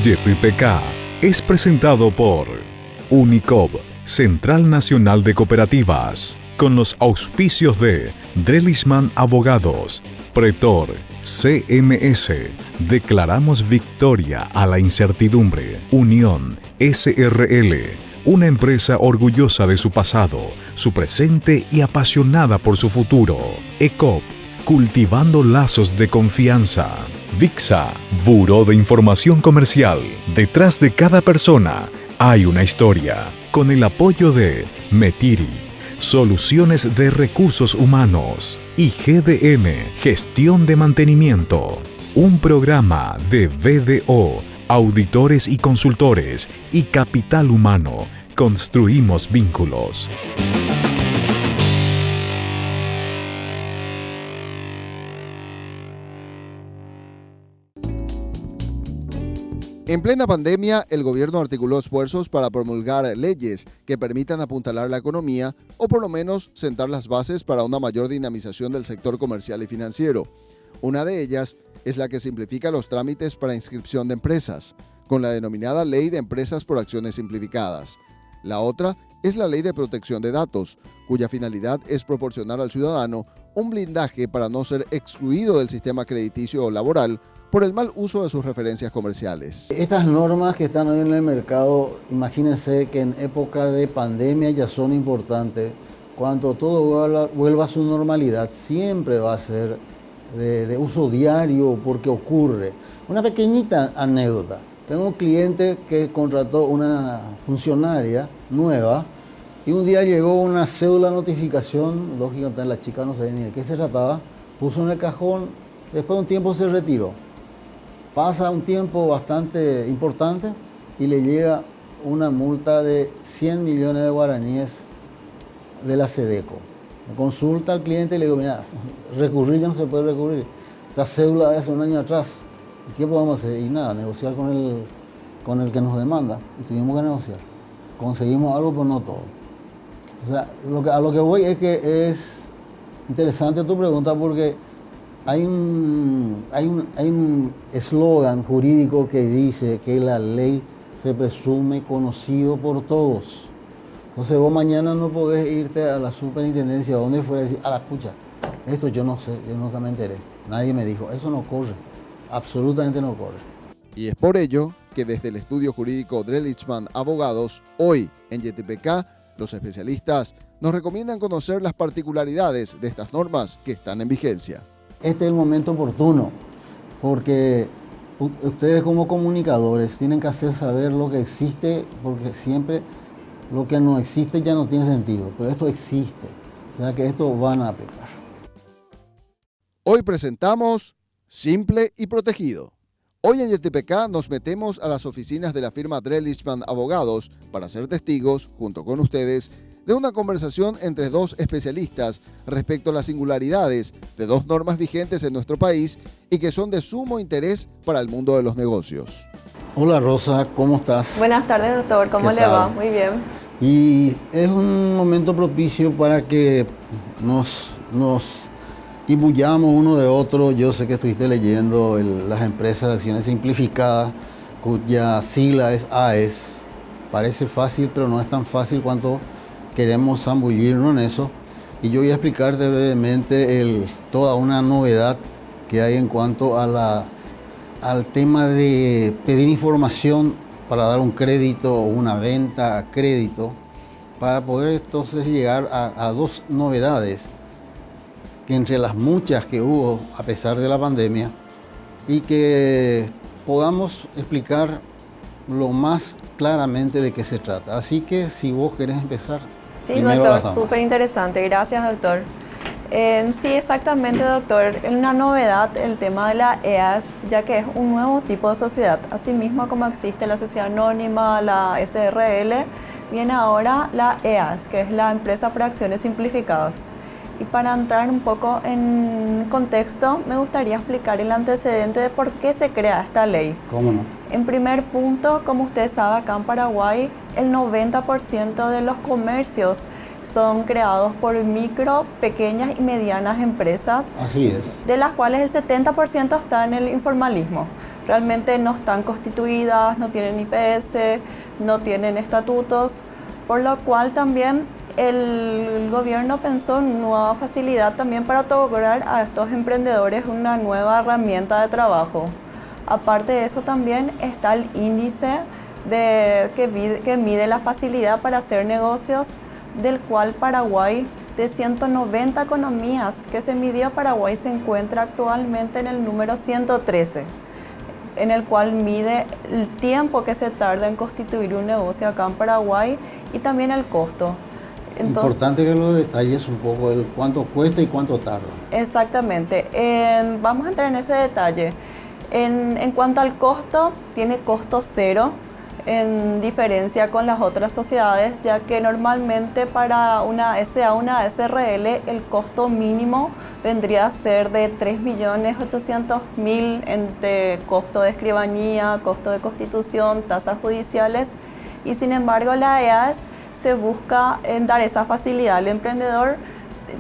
YPK es presentado por Unicop, Central Nacional de Cooperativas, con los auspicios de Drelisman Abogados, Pretor, CMS, declaramos victoria a la incertidumbre. Unión SRL, una empresa orgullosa de su pasado, su presente y apasionada por su futuro. ECOP, cultivando lazos de confianza. VIXA, Buró de Información Comercial. Detrás de cada persona hay una historia. Con el apoyo de Metiri, Soluciones de Recursos Humanos, y GDM, Gestión de Mantenimiento. Un programa de BDO, Auditores y Consultores y Capital Humano. Construimos vínculos. En plena pandemia, el gobierno articuló esfuerzos para promulgar leyes que permitan apuntalar la economía o por lo menos sentar las bases para una mayor dinamización del sector comercial y financiero. Una de ellas es la que simplifica los trámites para inscripción de empresas, con la denominada Ley de Empresas por Acciones Simplificadas. La otra es la Ley de Protección de Datos, cuya finalidad es proporcionar al ciudadano un blindaje para no ser excluido del sistema crediticio o laboral por el mal uso de sus referencias comerciales. Estas normas que están hoy en el mercado, imagínense que en época de pandemia ya son importantes. Cuando todo vuelva a su normalidad, siempre va a ser de uso diario porque ocurre. Una pequeñita anécdota. Tengo un cliente que contrató una funcionaria nueva y un día llegó una cédula de notificación, lógicamente la chica no sabía ni de qué se trataba, puso en el cajón, después de un tiempo se retiró. Pasa un tiempo bastante importante y le llega una multa de 100 millones de guaraníes de la SEDECO. Me consulta al cliente y le digo, mira, recurrir ya no se puede recurrir. Esta cédula de hace un año atrás. ¿Y qué podemos hacer? Y nada, negociar con el que nos demanda. Y tuvimos que negociar. Conseguimos algo, pero no todo. O sea, a lo que voy es que es interesante tu pregunta porque hay un eslogan jurídico que dice que la ley se presume conocido por todos. Entonces vos mañana no podés irte a la superintendencia o donde fuera y decir, escucha, esto yo no sé, yo nunca me enteré, nadie me dijo, eso no corre, absolutamente no corre. Y es por ello que desde el estudio jurídico Drelisman Abogados, hoy en YPK, los especialistas nos recomiendan conocer las particularidades de estas normas que están en vigencia. Este es el momento oportuno, porque ustedes como comunicadores tienen que hacer saber lo que existe, porque siempre lo que no existe ya no tiene sentido, pero esto existe, o sea que esto van a aplicar. Hoy presentamos Simple y Protegido. Hoy en YPK nos metemos a las oficinas de la firma Drelisman Abogados para ser testigos, junto con ustedes, de una conversación entre dos especialistas respecto a las singularidades de dos normas vigentes en nuestro país y que son de sumo interés para el mundo de los negocios. Hola Rosa, ¿cómo estás? Buenas tardes, doctor, ¿cómo le va? Muy bien. Y es un momento propicio para que nos imbuyamos uno de otro. Yo sé que estuviste leyendo las empresas de acciones simplificadas, cuya sigla es AES. Parece fácil, pero no es tan fácil cuanto queremos zambullirnos en eso. Y yo voy a explicarte brevemente toda una novedad que hay en cuanto a al tema de pedir información para dar un crédito o una venta a crédito, para poder entonces llegar a dos novedades que entre las muchas que hubo a pesar de la pandemia, y que podamos explicar lo más claramente de qué se trata. Así que si vos querés empezar. Sí, doctor, súper interesante. Gracias, doctor. Sí, exactamente, doctor. Es una novedad el tema de la EAS, ya que es un nuevo tipo de sociedad. Asimismo, como existe la sociedad anónima, la SRL, viene ahora la EAS, que es la Empresa por Acciones Simplificadas. Y para entrar un poco en contexto, me gustaría explicar el antecedente de por qué se crea esta ley. ¿Cómo no? En primer punto, como usted sabe, acá en Paraguay, el 90% de los comercios son creados por micro, pequeñas y medianas empresas. Así es. De las cuales el 70% está en el informalismo. realmente no están constituidas, no tienen IPS, no tienen estatutos, por lo cual también el gobierno pensó en una nueva facilidad también para otorgar a estos emprendedores una nueva herramienta de trabajo. Aparte de eso también está el índice que mide la facilidad para hacer negocios, del cual Paraguay, de 190 economías que se midió, Paraguay se encuentra actualmente en el número 113, en el cual mide el tiempo que se tarda en constituir un negocio acá en Paraguay y también el costo. Entonces, importante que lo detalles un poco el cuánto cuesta y cuánto tarda. Exactamente. Vamos a entrar en ese detalle. En cuanto al costo, tiene costo cero, en diferencia con las otras sociedades, ya que normalmente para una SA, una SRL, el costo mínimo vendría a ser de 3.800.000 entre costo de escribanía, costo de constitución, tasas judiciales, y sin embargo la EAS se busca en dar esa facilidad al emprendedor,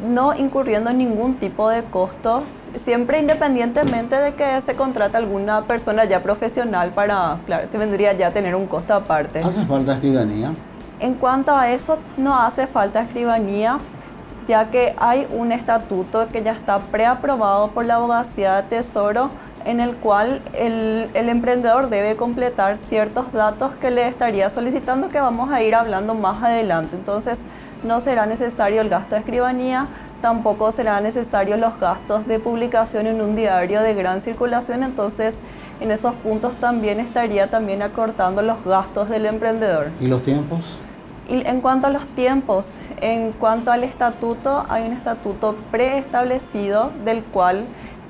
no incurriendo en ningún tipo de costo, siempre independientemente de que se contrate alguna persona ya profesional para, claro, que vendría ya a tener un costo aparte. ¿Hace falta escribanía? En cuanto a eso, no hace falta escribanía, ya que hay un estatuto que ya está preaprobado por la Abogacía de Tesoro, en el cual el emprendedor debe completar ciertos datos que le estaría solicitando, que vamos a ir hablando más adelante. Entonces, no será necesario el gasto de escribanía, tampoco será necesario los gastos de publicación en un diario de gran circulación. Entonces, en esos puntos también estaría también acortando los gastos del emprendedor. ¿Y los tiempos? Y en cuanto a los tiempos, en cuanto al estatuto, hay un estatuto preestablecido del cual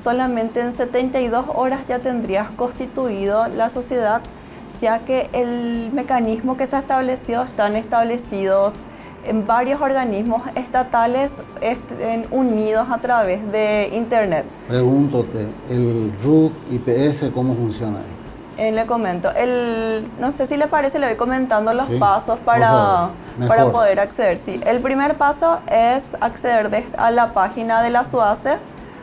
solamente en 72 horas ya tendrías constituido la sociedad, ya que el mecanismo que se estableció están establecidos en varios organismos estatales unidos a través de Internet. Pregúntate, el RUC, IPS, ¿cómo funciona ahí? Le comento, no sé si le parece, le voy comentando los pasos para poder acceder. Sí, el primer paso es acceder a la página de la SUACE.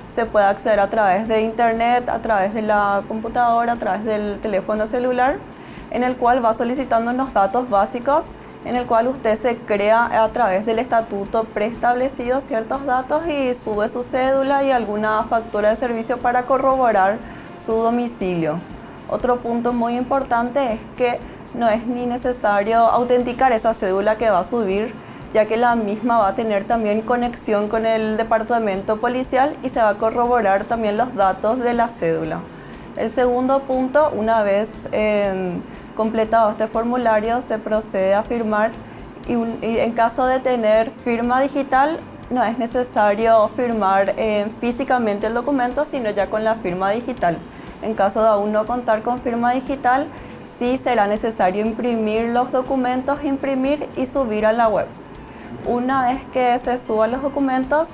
Se puede acceder a través de internet, a través de la computadora, a través del teléfono celular, en el cual va solicitando unos datos básicos, en el cual usted se crea a través del estatuto preestablecido ciertos datos y sube su cédula y alguna factura de servicio para corroborar su domicilio. Otro punto muy importante es que no es ni necesario autenticar esa cédula que va a subir, ya que la misma va a tener también conexión con el departamento policial y se va a corroborar también los datos de la cédula. El segundo punto, una vez completado este formulario, se procede a firmar y en caso de tener firma digital, no es necesario firmar físicamente el documento, sino ya con la firma digital. En caso de aún no contar con firma digital, sí será necesario imprimir los documentos, imprimir y subir a la web. Una vez que se suban los documentos,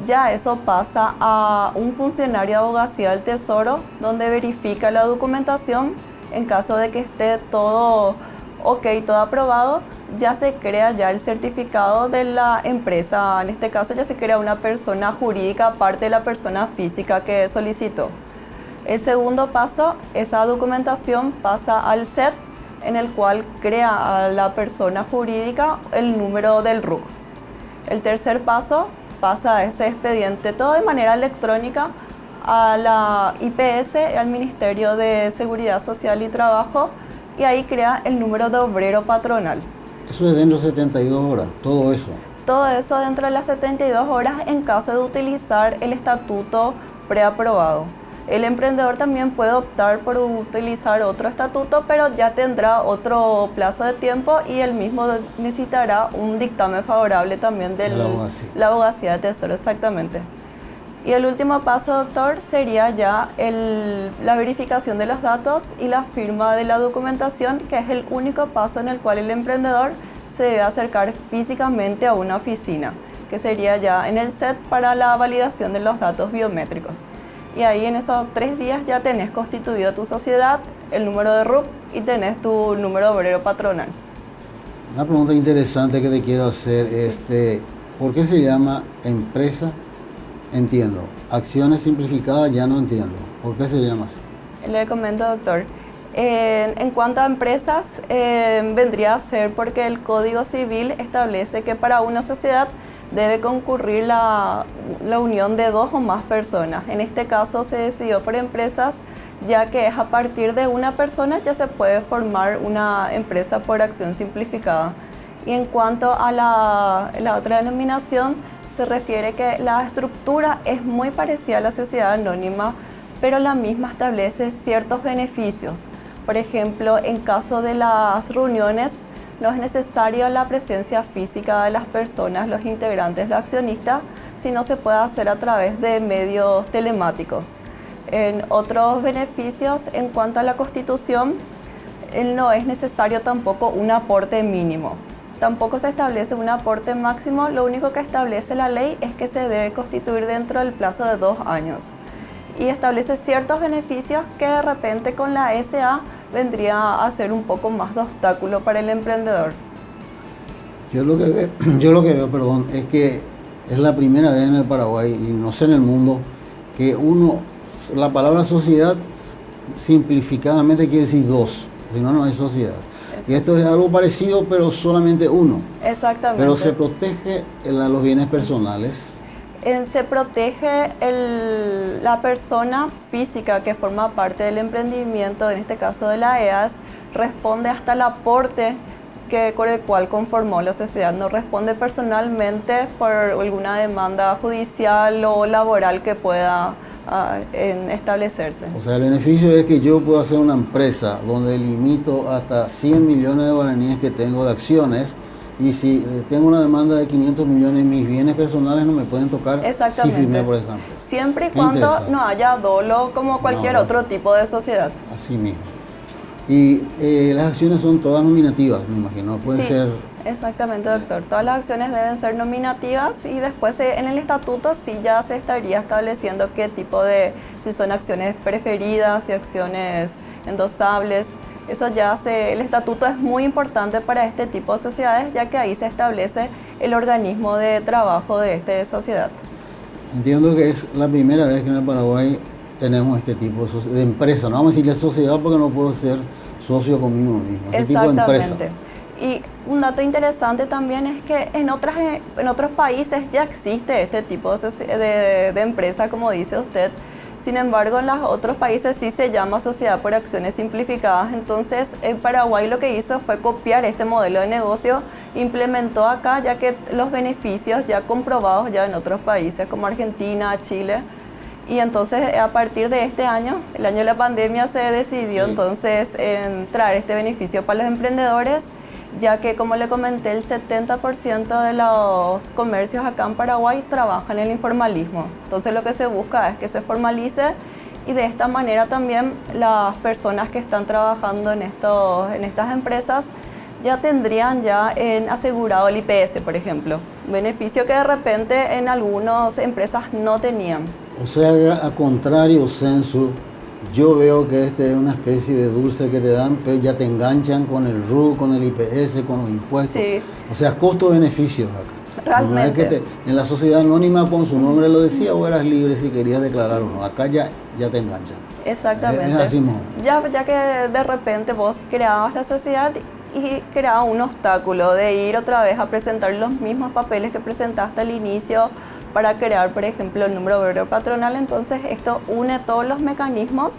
ya eso pasa a un funcionario de Abogacía del Tesoro, donde verifica la documentación. En caso de que esté todo ok, todo aprobado, ya se crea ya el certificado de la empresa. En este caso ya se crea una persona jurídica aparte de la persona física que solicitó. El segundo paso, esa documentación pasa al SET, en el cual crea a la persona jurídica el número del RUC. El tercer paso pasa a ese expediente, todo de manera electrónica, a la IPS, al Ministerio de Seguridad Social y Trabajo, y ahí crea el número de obrero patronal. Eso es dentro de 72 horas, todo eso. Todo eso dentro de las 72 horas en caso de utilizar el estatuto preaprobado. El emprendedor también puede optar por utilizar otro estatuto, pero ya tendrá otro plazo de tiempo y él mismo necesitará un dictamen favorable también de la Abogacía de Tesoro, exactamente. Y el último paso, doctor, sería ya la verificación de los datos y la firma de la documentación, que es el único paso en el cual el emprendedor se debe acercar físicamente a una oficina, que sería ya en el SET para la validación de los datos biométricos. Y ahí en esos 3 días ya tenés constituido tu sociedad, el número de RUC y tenés tu número de obrero patronal. Una pregunta interesante que te quiero hacer es, ¿por qué se llama empresa? Entiendo. Acciones simplificadas ya no entiendo. ¿Por qué se llama así? Le comento, doctor. En cuanto a empresas, vendría a ser porque el Código Civil establece que para una sociedad debe concurrir la unión de 2 o más personas. En este caso se decidió por empresas, ya que es a partir de una persona ya se puede formar una empresa por acción simplificada. Y en cuanto a la otra denominación, se refiere que la estructura es muy parecida a la sociedad anónima, pero la misma establece ciertos beneficios. Por ejemplo, en caso de las reuniones, no es necesaria la presencia física de las personas, los integrantes, los accionistas, sino se puede hacer a través de medios telemáticos. En otros beneficios, en cuanto a la Constitución, no es necesario tampoco un aporte mínimo. Tampoco se establece un aporte máximo, lo único que establece la ley es que se debe constituir dentro del plazo de 2 años. Y establece ciertos beneficios que de repente con la SA vendría a ser un poco más de obstáculo para el emprendedor. Yo lo que veo, es que es la primera vez en el Paraguay, y no sé en el mundo, que la palabra sociedad simplificadamente quiere decir 2, si no, no es sociedad. Y esto es algo parecido, pero solamente uno. Exactamente. Pero se protege los bienes personales. Se protege la persona física que forma parte del emprendimiento, en este caso de la EAS, responde hasta el aporte con el cual conformó la sociedad. No responde personalmente por alguna demanda judicial o laboral que pueda establecerse. O sea, el beneficio es que yo puedo hacer una empresa donde limito hasta 100 millones de guaraníes que tengo de acciones, y si tengo una demanda de 500 millones, mis bienes personales no me pueden tocar si firmé por esa empresa. Siempre y cuando no haya dolo como cualquier otro tipo de sociedad. Así mismo. Y las acciones son todas nominativas, me imagino, pueden ser... Exactamente, doctor. Todas las acciones deben ser nominativas y después en el estatuto sí ya se estaría estableciendo qué tipo si son acciones preferidas, si acciones endosables. Eso ya el estatuto es muy importante para este tipo de sociedades, ya que ahí se establece el organismo de trabajo de esta sociedad. Entiendo que es la primera vez que en el Paraguay tenemos este tipo de empresa. No vamos a decirle sociedad porque no puedo ser socio conmigo mismo. Este tipo de empresa. Y un dato interesante también es que en otros países ya existe este tipo de empresa, como dice usted. Sin embargo, en los otros países sí se llama sociedad por acciones simplificadas. Entonces, en Paraguay lo que hizo fue copiar este modelo de negocio, implementó acá, ya que los beneficios ya comprobados ya en otros países como Argentina, Chile. Y entonces, a partir de este año, el año de la pandemia, se decidió entonces traer este beneficio para los emprendedores, ya que, como le comenté, el 70% de los comercios acá en Paraguay trabajan en el informalismo. Entonces lo que se busca es que se formalice y de esta manera también las personas que están trabajando en estas empresas ya tendrían asegurado el IPS, por ejemplo. Beneficio que de repente en algunas empresas no tenían. O sea, a contrario, Censo, yo veo que este es una especie de dulce que te dan, pero ya te enganchan con el RU, con el IPS, con los impuestos. Sí. O sea, costo-beneficios acá. Realmente. No es que en la sociedad anónima con su nombre lo decía, o eras libre si querías declarar o no. Acá ya te enganchan. Exactamente. Es así mismo. Ya que de repente vos creabas la sociedad y creabas un obstáculo de ir otra vez a presentar los mismos papeles que presentaste al inicio para crear, por ejemplo, el número verde patronal. Entonces esto une todos los mecanismos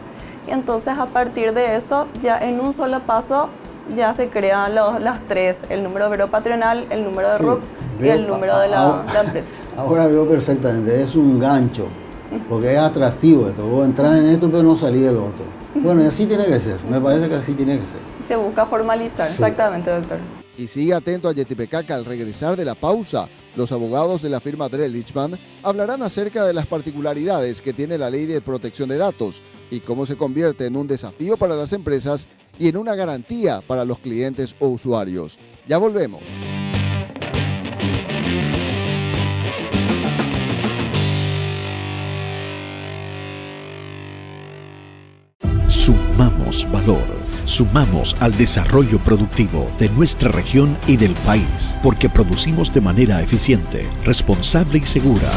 y entonces a partir de eso ya en un solo paso ya se crean las tres, el número verde patronal, el número de RUC y el número de la empresa. Ahora veo perfectamente, es un gancho, porque es atractivo esto, vos entras en esto pero no salís del otro. Bueno, y así tiene que ser, me parece que así tiene que ser. Se busca formalizar, exactamente, doctor. Y sigue atento a Yetipecaca. Al regresar de la pausa, los abogados de la firma Drell-Lichman hablarán acerca de las particularidades que tiene la ley de protección de datos y cómo se convierte en un desafío para las empresas y en una garantía para los clientes o usuarios. Ya volvemos. Sumamos valor, sumamos al desarrollo productivo de nuestra región y del país, porque producimos de manera eficiente, responsable y segura.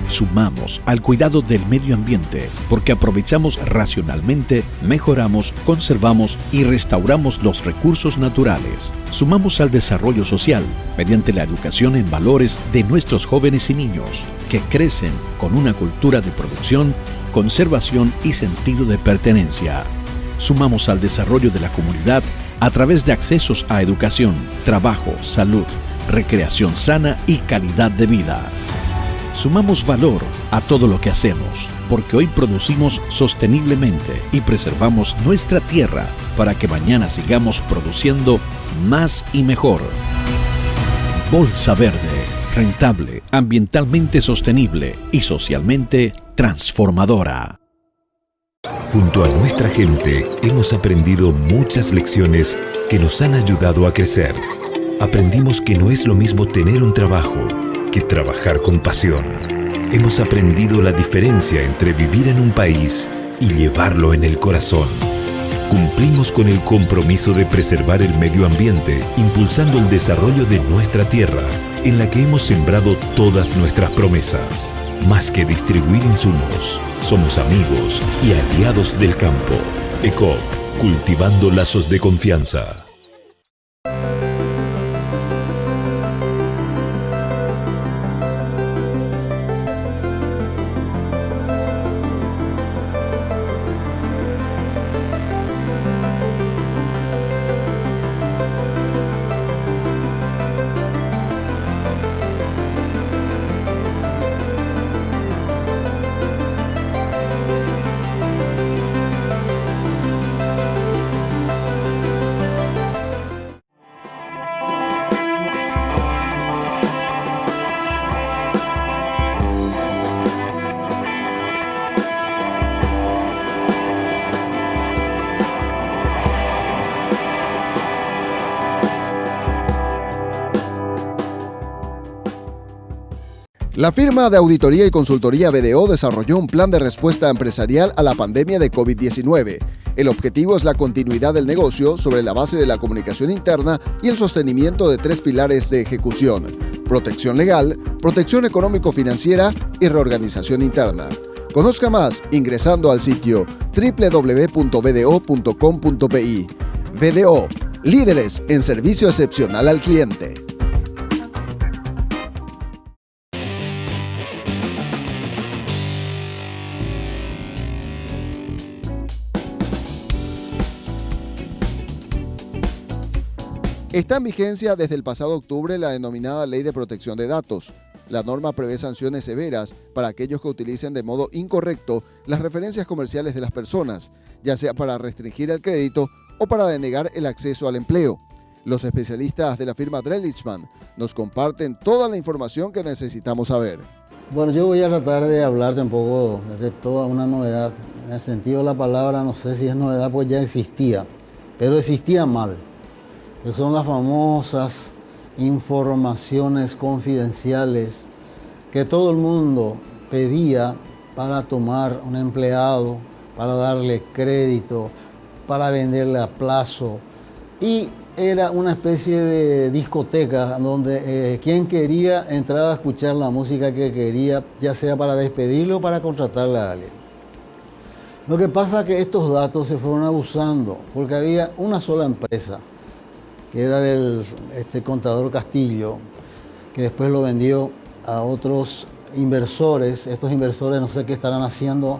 Sumamos al cuidado del medio ambiente porque aprovechamos racionalmente, mejoramos, conservamos y restauramos los recursos naturales. Sumamos al desarrollo social mediante la educación en valores de nuestros jóvenes y niños que crecen con una cultura de producción, conservación y sentido de pertenencia. Sumamos al desarrollo de la comunidad a través de accesos a educación, trabajo, salud, recreación sana y calidad de vida. Sumamos valor a todo lo que hacemos, porque hoy producimos sosteniblemente y preservamos nuestra tierra para que mañana sigamos produciendo más y mejor. Bolsa Verde, rentable, ambientalmente sostenible y socialmente transformadora. Junto a nuestra gente hemos aprendido muchas lecciones que nos han ayudado a crecer. Aprendimos que no es lo mismo tener un trabajo que trabajar con pasión. Hemos aprendido la diferencia entre vivir en un país y llevarlo en el corazón. Cumplimos con el compromiso de preservar el medio ambiente, impulsando el desarrollo de nuestra tierra, en la que hemos sembrado todas nuestras promesas. Más que distribuir insumos, somos amigos y aliados del campo. ECOP, cultivando lazos de confianza. La firma de auditoría y consultoría BDO desarrolló un plan de respuesta empresarial a la pandemia de COVID-19. El objetivo es la continuidad del negocio sobre la base de la comunicación interna y el sostenimiento de 3 pilares de ejecución: protección legal, protección económico-financiera y reorganización interna. Conozca más ingresando al sitio www.bdo.com.pi. BDO, líderes en servicio excepcional al cliente. Está en vigencia desde el pasado octubre la denominada Ley de Protección de Datos. La norma prevé sanciones severas para aquellos que utilicen de modo incorrecto las referencias comerciales de las personas, ya sea para restringir el crédito o para denegar el acceso al empleo. Los especialistas de la firma Drellishman nos comparten toda la información que necesitamos saber. Bueno, yo voy a tratar de hablarte un poco de toda una novedad. En el sentido de la palabra, no sé si es novedad, pues ya existía, pero existía mal. Que son las famosas informaciones confidenciales que todo el mundo pedía para tomar un empleado, para darle crédito, para venderle a plazo. Y era una especie de discoteca donde quien quería entraba a escuchar la música que quería, ya sea para despedirlo o para contratarle a alguien. Lo que pasa es que estos datos se fueron abusando porque había una sola empresa, que era del contador Castillo, que después lo vendió a otros inversores. Estos inversores no sé qué estarán haciendo,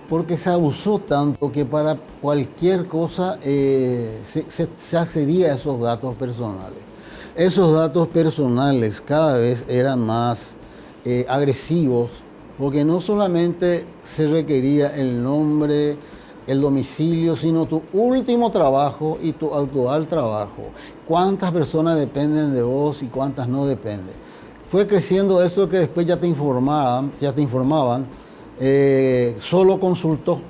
porque se abusó tanto que para cualquier cosa se accedía a esos datos personales. Esos datos personales cada vez eran más agresivos, porque no solamente se requería el nombre, el domicilio, sino tu último trabajo y tu actual trabajo. ¿Cuántas personas dependen de vos y cuántas no dependen? Fue creciendo eso que después ya te informaban, solo consultó.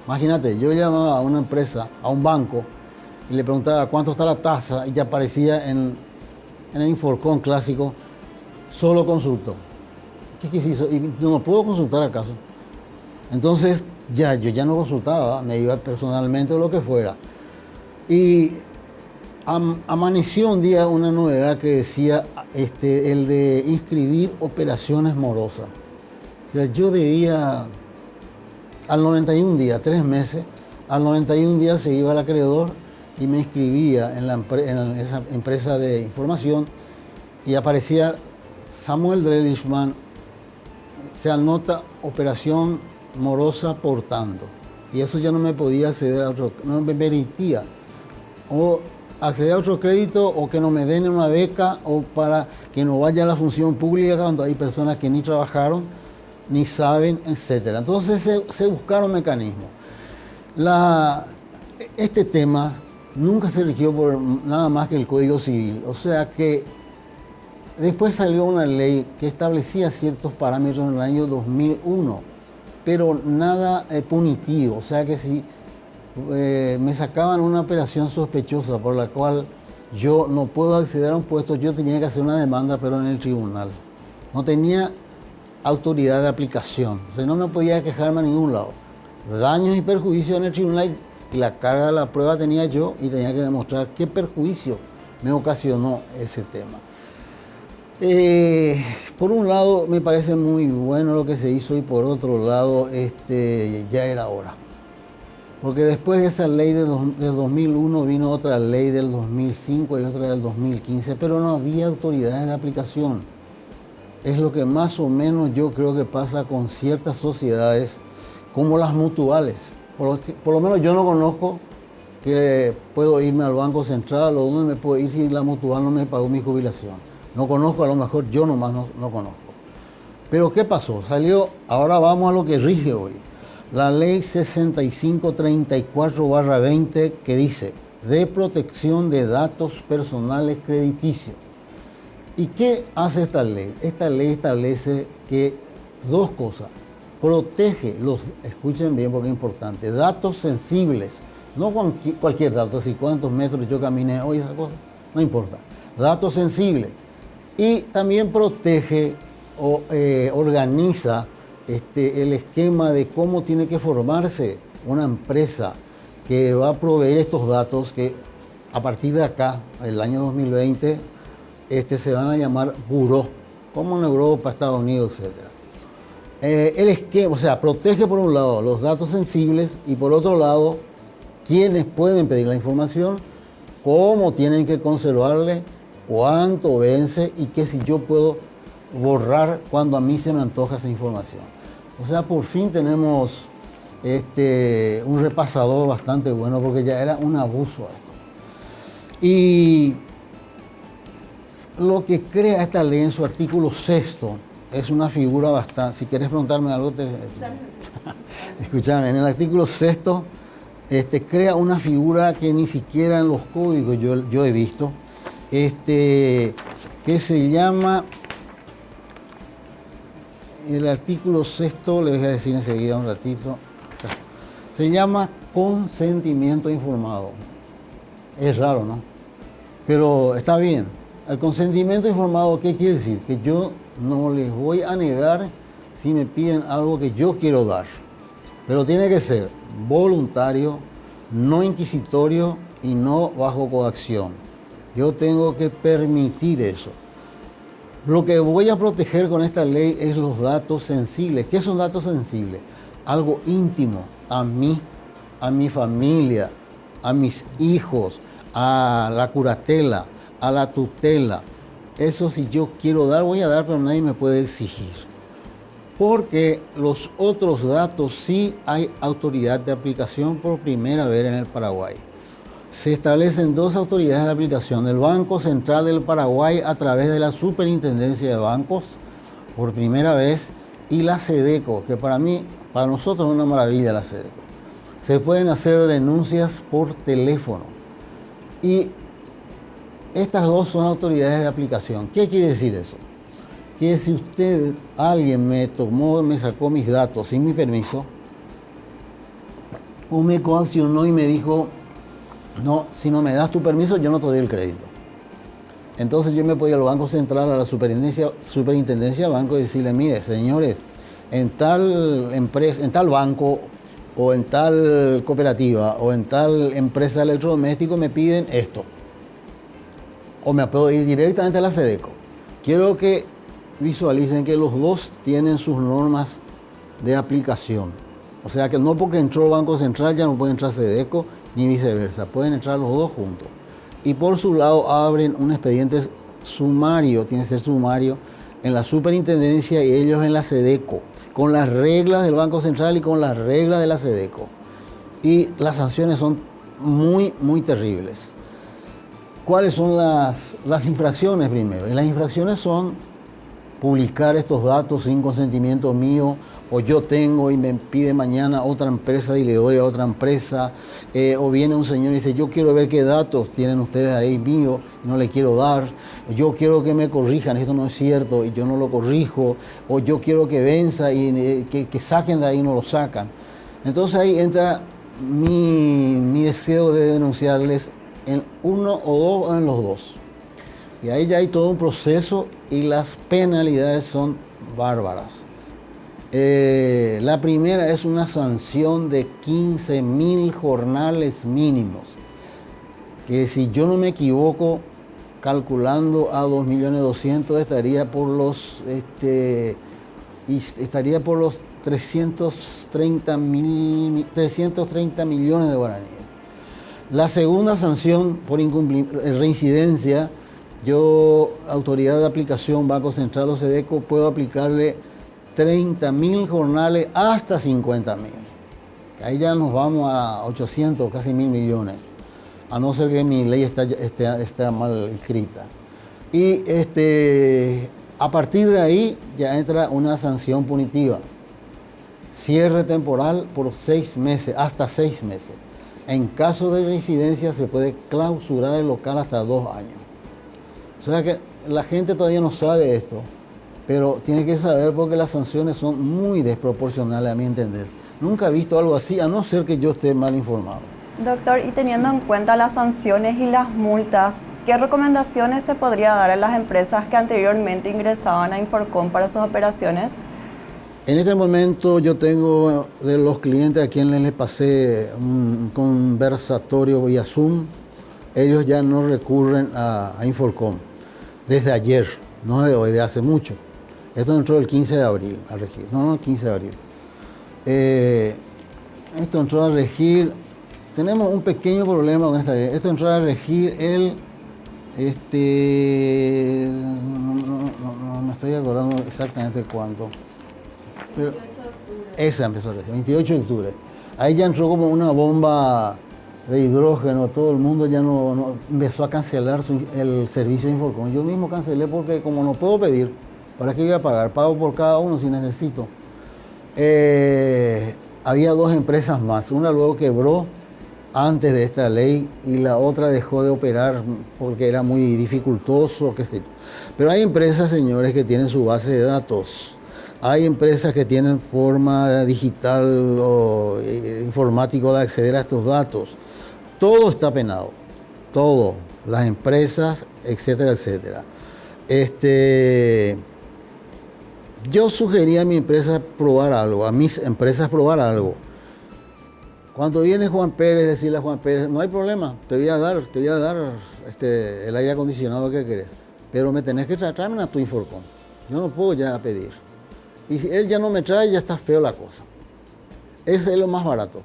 Imagínate, yo llamaba a una empresa, a un banco, y le preguntaba cuánto está la tasa, y ya aparecía en el Inforcon clásico, solo consultó. ¿Qué hizo? ¿Y no puedo consultar acaso? Entonces, yo ya no consultaba, me iba personalmente o lo que fuera. Y amaneció un día una novedad que decía el de inscribir operaciones morosas. sea, yo debía al 91 días, 3 meses, al 91 días se iba al acreedor y me inscribía en esa empresa de información y aparecía Samuel Drelishman, se anota operación morosa por tanto. Y eso ya no me podía acceder a otro, no me permitía o acceder a otro crédito o que no me den una beca o para que no vaya a la función pública cuando hay personas que ni trabajaron, ni saben, etc. Entonces se buscaron mecanismos. Este tema nunca se rigió por nada más que el Código Civil, o sea que después salió una ley que establecía ciertos parámetros en el año 2001, pero nada punitivo, o sea que si me sacaban una operación sospechosa por la cual yo no puedo acceder a un puesto, yo tenía que hacer una demanda, pero en el tribunal. No tenía autoridad de aplicación, o sea, no me podía quejarme a ningún lado. Daños y perjuicios en el tribunal y la carga de la prueba tenía yo y tenía que demostrar qué perjuicio me ocasionó ese tema. Por un lado me parece muy bueno lo que se hizo y por otro lado ya era hora. Porque después de esa ley del 2001 vino otra ley del 2005 y otra del 2015, pero no había autoridades de aplicación. Es lo que más o menos yo creo que pasa con ciertas sociedades como las mutuales. Por lo menos yo no conozco que puedo irme al Banco Central o donde me puedo ir si la mutual no me pagó mi jubilación. No conozco, a lo mejor yo nomás no conozco. Pero ¿qué pasó? Salió, ahora vamos a lo que rige hoy. La ley 6534/20 que dice de protección de datos personales crediticios. ¿Y qué hace esta ley? Esta ley establece que dos cosas. Protege escuchen bien porque es importante, datos sensibles. No cualquier dato, si cuántos metros yo caminé hoy, esa cosa, no importa. Datos sensibles. Y también protege o organiza el esquema de cómo tiene que formarse una empresa que va a proveer estos datos que a partir de acá, el año 2020, se van a llamar buró, como en Europa, Estados Unidos, etc. El esquema, o sea, protege por un lado los datos sensibles y por otro lado, quiénes pueden pedir la información, cómo tienen que conservarle, cuánto vence y que si yo puedo borrar cuando a mí se me antoja esa información. O sea, por fin tenemos un repasador bastante bueno porque ya era un abuso esto. Y lo que crea esta ley en su artículo 6 es una figura bastante... Si quieres preguntarme algo, escúchame, en el artículo 6 crea una figura que ni siquiera en los códigos yo he visto, que se llama... El artículo 6, les voy a decir enseguida un ratito, se llama consentimiento informado. Es raro, ¿no? Pero está bien. El consentimiento informado, ¿qué quiere decir? Que yo no les voy a negar si me piden algo que yo quiero dar. Pero tiene que ser voluntario, no inquisitorio y no bajo coacción. Yo tengo que permitir eso. Lo que voy a proteger con esta ley es los datos sensibles. ¿Qué son datos sensibles? Algo íntimo a mí, a mi familia, a mis hijos, a la curatela, a la tutela. Eso si yo quiero dar, voy a dar, pero nadie me puede exigir. Porque los otros datos sí hay autoridad de aplicación por primera vez en el Paraguay. Se establecen dos autoridades de aplicación, el Banco Central del Paraguay a través de la Superintendencia de Bancos, por primera vez, y la SEDECO, que para nosotros es una maravilla la SEDECO. Se pueden hacer denuncias por teléfono. Y estas dos son autoridades de aplicación. ¿Qué quiere decir eso? Que si alguien me sacó mis datos sin mi permiso, o me coaccionó y me dijo, no, si no me das tu permiso, yo no te doy el crédito. Entonces yo me podía al Banco Central, a la Superintendencia de Banco y decirle, mire, señores, en tal empresa, en tal banco, o en tal cooperativa, o en tal empresa de electrodomésticos me piden esto. O me puedo ir directamente a la SEDECO. Quiero que visualicen que los dos tienen sus normas de aplicación. O sea que no porque entró Banco Central ya no puede entrar Sedeco, ni viceversa, pueden entrar los dos juntos. Y por su lado abren un expediente sumario, tiene que ser sumario, en la superintendencia y ellos en la Sedeco, con las reglas del Banco Central y con las reglas de la Sedeco. Y las sanciones son muy, muy terribles. ¿Cuáles son las infracciones primero? Y las infracciones son publicar estos datos sin consentimiento mío, o yo tengo y me pide mañana otra empresa y le doy a otra empresa, o viene un señor y dice, yo quiero ver qué datos tienen ustedes ahí mío y no le quiero dar, yo quiero que me corrijan, esto no es cierto y yo no lo corrijo, o yo quiero que venza y que saquen de ahí y no lo sacan. Entonces ahí entra mi deseo de denunciarles en uno o dos o en los dos. Y ahí ya hay todo un proceso y las penalidades son bárbaras. La primera es una sanción de 15.000 jornales mínimos, que si yo no me equivoco, calculando a 2.200.000 estaría por los 330 millones de guaraníes. La segunda sanción por reincidencia, yo, autoridad de aplicación, Banco Central o Sedeco, puedo aplicarle 30.000 jornales hasta 50.000. Ahí ya nos vamos a 800, casi 1.000 millones, a no ser que mi ley está mal escrita. Y a partir de ahí ya entra una sanción punitiva. Cierre temporal por 6 meses, hasta 6 meses. En caso de reincidencia se puede clausurar el local hasta 2 años. O sea que la gente todavía no sabe esto, pero tiene que saber porque las sanciones son muy desproporcionales a mi entender. Nunca he visto algo así, a no ser que yo esté mal informado. Doctor, y teniendo en cuenta las sanciones y las multas, ¿qué recomendaciones se podría dar a las empresas que anteriormente ingresaban a Inforcom para sus operaciones? En este momento yo tengo de los clientes a quienes les pasé un conversatorio vía Zoom, ellos ya no recurren a Inforcom desde ayer, no de hoy, de hace mucho. Esto entró el 15 de abril a regir, no, el 15 de abril. Esto entró a regir, tenemos un pequeño problema con esta ley, esto entró a regir no me estoy acordando exactamente cuánto. Pero esa empezó a regir, 28 de octubre. Ahí ya entró como una bomba de hidrógeno, todo el mundo ya no empezó a cancelar el servicio de Inforcom. Yo mismo cancelé porque como no puedo pedir, ¿para qué voy a pagar? Pago por cada uno si necesito. Había 2 empresas más, una luego quebró antes de esta ley y la otra dejó de operar porque era muy dificultoso, qué sé yo. Pero hay empresas, señores, que tienen su base de datos. Hay empresas que tienen forma digital o informático de acceder a estos datos. Todo está penado, todo, las empresas, etcétera, etcétera. Yo sugería a mi empresa probar algo, a mis empresas probar algo. Cuando viene Juan Pérez, decirle a Juan Pérez, no hay problema, te voy a dar el aire acondicionado que querés, pero me tenés que traerme a tu Inforcom. Yo no puedo ya pedir. Y si él ya no me trae, ya está feo la cosa. Ese es lo más barato.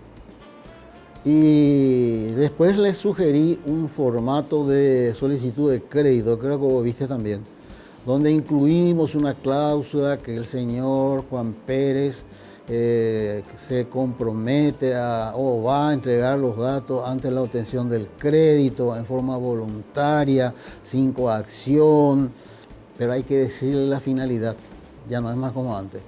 Y después le sugerí un formato de solicitud de crédito, creo que vos viste también, donde incluimos una cláusula que el señor Juan Pérez se compromete o va a entregar los datos antes de la obtención del crédito en forma voluntaria, sin coacción, pero hay que decirle la finalidad, ya no es más como antes,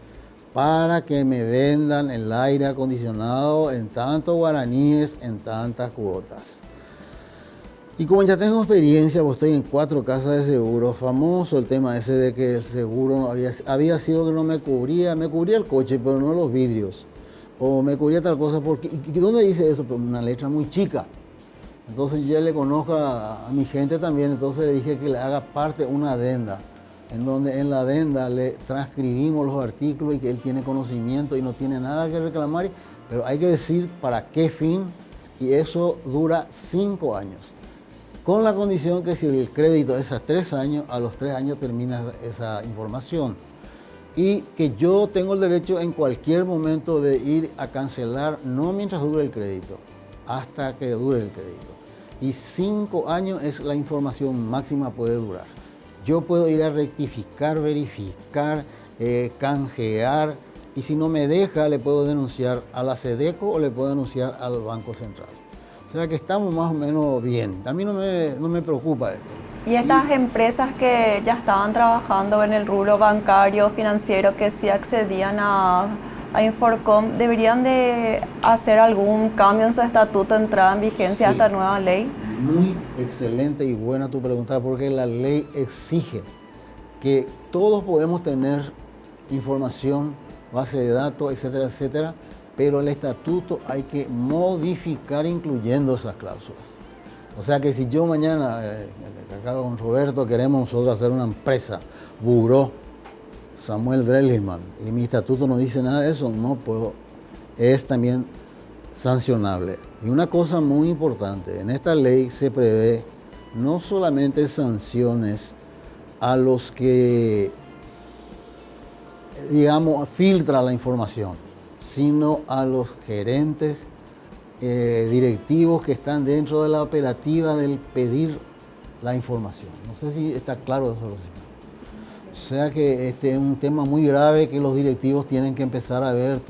para que me vendan el aire acondicionado en tantos guaraníes, en tantas cuotas. Y como ya tengo experiencia, pues estoy en 4 casas de seguros, famoso el tema ese de que el seguro había sido que no me cubría el coche, pero no los vidrios, o me cubría tal cosa, porque, ¿y dónde dice eso? Pues una letra muy chica. Entonces yo ya le conozco a mi gente también, entonces le dije que le haga parte una adenda, en donde en la adenda le transcribimos los artículos y que él tiene conocimiento y no tiene nada que reclamar, pero hay que decir para qué fin, y eso dura 5 años. Con la condición que si el crédito es a 3 años, a los 3 años termina esa información. y que yo tengo el derecho en cualquier momento de ir a cancelar, no mientras dure el crédito, hasta que dure el crédito. Y 5 años es la información máxima que puede durar. Yo puedo ir a rectificar, verificar, canjear, y si no me deja, le puedo denunciar a la SEDECO o le puedo denunciar al Banco Central. O sea que estamos más o menos bien. A mí no me preocupa esto. Y estas empresas que ya estaban trabajando en el rubro bancario, financiero, que sí accedían a Inforcom, ¿deberían de hacer algún cambio en su estatuto de entrada en vigencia a esta nueva ley? Muy excelente y buena tu pregunta, porque la ley exige que todos podemos tener información, base de datos, etcétera, etcétera, pero el estatuto hay que modificar incluyendo esas cláusulas. O sea que si yo mañana, acá con Roberto, queremos nosotros hacer una empresa, Buró Samuel Drellisman, y mi estatuto no dice nada de eso, no puedo, es también sancionable. Y una cosa muy importante, en esta ley se prevé no solamente sanciones a los que, digamos, filtran la información, sino a los gerentes, directivos que están dentro de la operativa del pedir la información. No sé si está claro eso. O sea que este es un tema muy grave que los directivos tienen que empezar a ver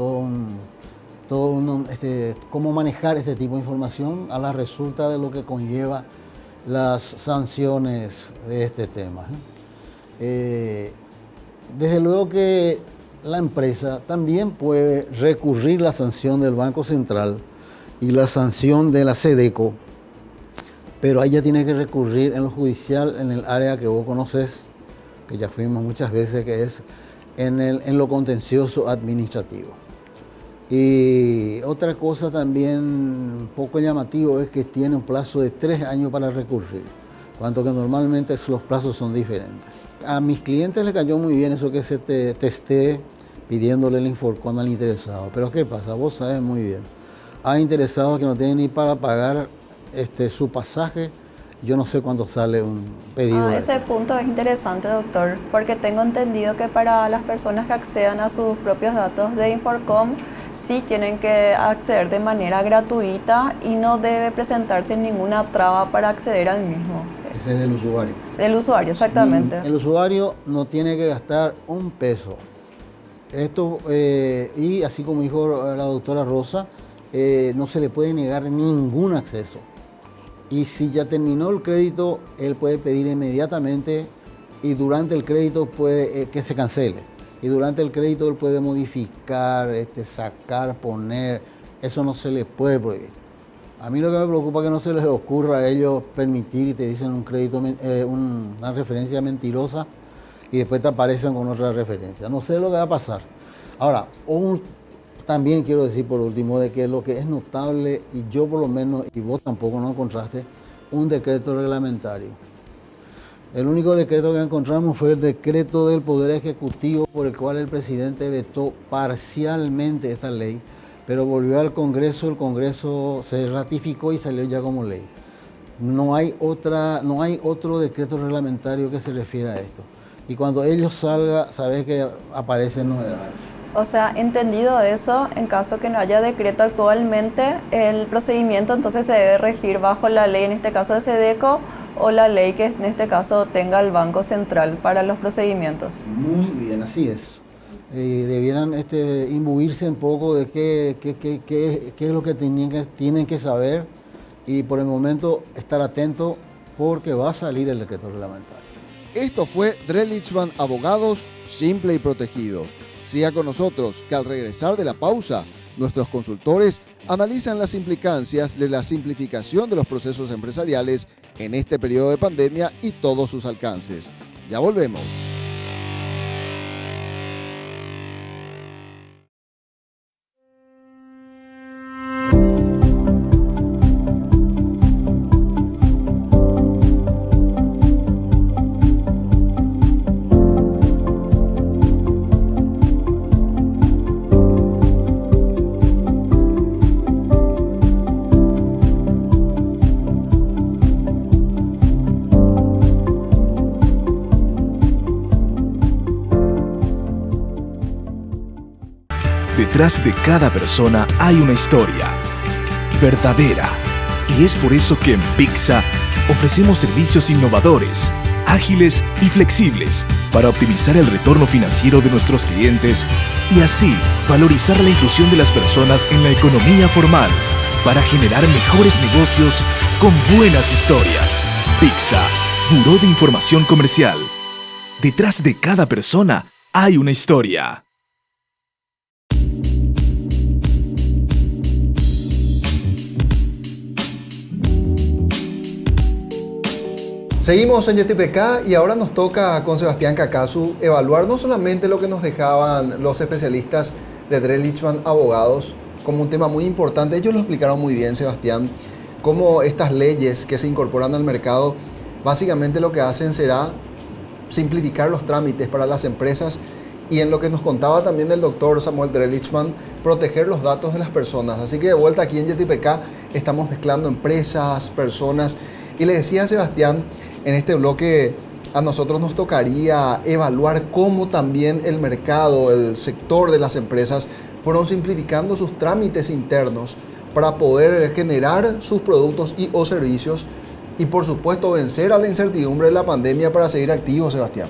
cómo manejar este tipo de información a la resulta de lo que conlleva las sanciones de este tema. Desde luego que la empresa también puede recurrir la sanción del Banco Central y la sanción de la SEDECO, pero ella tiene que recurrir en lo judicial, en el área que vos conoces, que ya fuimos muchas veces, que es en lo contencioso administrativo. Y otra cosa también un poco llamativo es que tiene un plazo de 3 años para recurrir, cuanto que normalmente los plazos son diferentes. A mis clientes les cayó muy bien eso que se testee pidiéndole el Inforcom al interesado. Pero ¿qué pasa? Vos sabés muy bien. Hay interesados que no tienen ni para pagar su pasaje. Yo no sé cuándo sale un pedido. Ese punto es interesante, doctor, porque tengo entendido que para las personas que accedan a sus propios datos de Inforcom, sí tienen que acceder de manera gratuita y no debe presentarse ninguna traba para acceder al mismo. Ese es del usuario. Del usuario, exactamente. El usuario no tiene que gastar un peso. Esto, y así como dijo la doctora Rosa, no se le puede negar ningún acceso. Y si ya terminó el crédito, él puede pedir inmediatamente y durante el crédito puede que se cancele. Y durante el crédito él puede modificar, sacar, poner. Eso no se le puede prohibir. A mí lo que me preocupa es que no se les ocurra a ellos permitir y te dicen un crédito, una referencia mentirosa y después te aparecen con otra referencia. No sé lo que va a pasar. Ahora, también quiero decir por último de que lo que es notable, y yo por lo menos, y vos tampoco no encontraste, un decreto reglamentario. El único decreto que encontramos fue el decreto del Poder Ejecutivo por el cual el presidente vetó parcialmente esta ley, pero volvió al Congreso, el Congreso se ratificó y salió ya como ley. No hay otro decreto reglamentario que se refiera a esto. Y cuando ellos salgan, sabés que aparecen novedades. O sea, entendido eso, en caso que no haya decreto actualmente, el procedimiento entonces se debe regir bajo la ley, en este caso de SEDECO, o la ley que en este caso tenga el Banco Central para los procedimientos. Muy bien, así es. Debieran imbuirse un poco de qué es lo que tienen que saber y por el momento estar atento porque va a salir el decreto reglamentario. Esto fue Drellisman Abogados, simple y protegido. Siga con nosotros, que al regresar de la pausa, nuestros consultores analizan las implicancias de la simplificación de los procesos empresariales en este periodo de pandemia y todos sus alcances. Ya volvemos. Detrás de cada persona hay una historia verdadera. Y es por eso que en Pixa ofrecemos servicios innovadores, ágiles y flexibles para optimizar el retorno financiero de nuestros clientes y así valorizar la inclusión de las personas en la economía formal para generar mejores negocios con buenas historias. Pixa, Buró de Información Comercial. Detrás de cada persona hay una historia. Seguimos en YTPK y ahora nos toca con Sebastián Cacasu evaluar no solamente lo que nos dejaban los especialistas de Drellishman Abogados como un tema muy importante. Ellos lo explicaron muy bien, Sebastián, cómo estas leyes que se incorporan al mercado básicamente lo que hacen será simplificar los trámites para las empresas y, en lo que nos contaba también el doctor Samuel Drellishman, proteger los datos de las personas. Así que de vuelta aquí en YTPK estamos mezclando empresas, personas, y le decía a Sebastián, en este bloque a nosotros nos tocaría evaluar cómo también el mercado, el sector de las empresas fueron simplificando sus trámites internos para poder generar sus productos y o servicios y, por supuesto, vencer a la incertidumbre de la pandemia para seguir activos, Sebastián.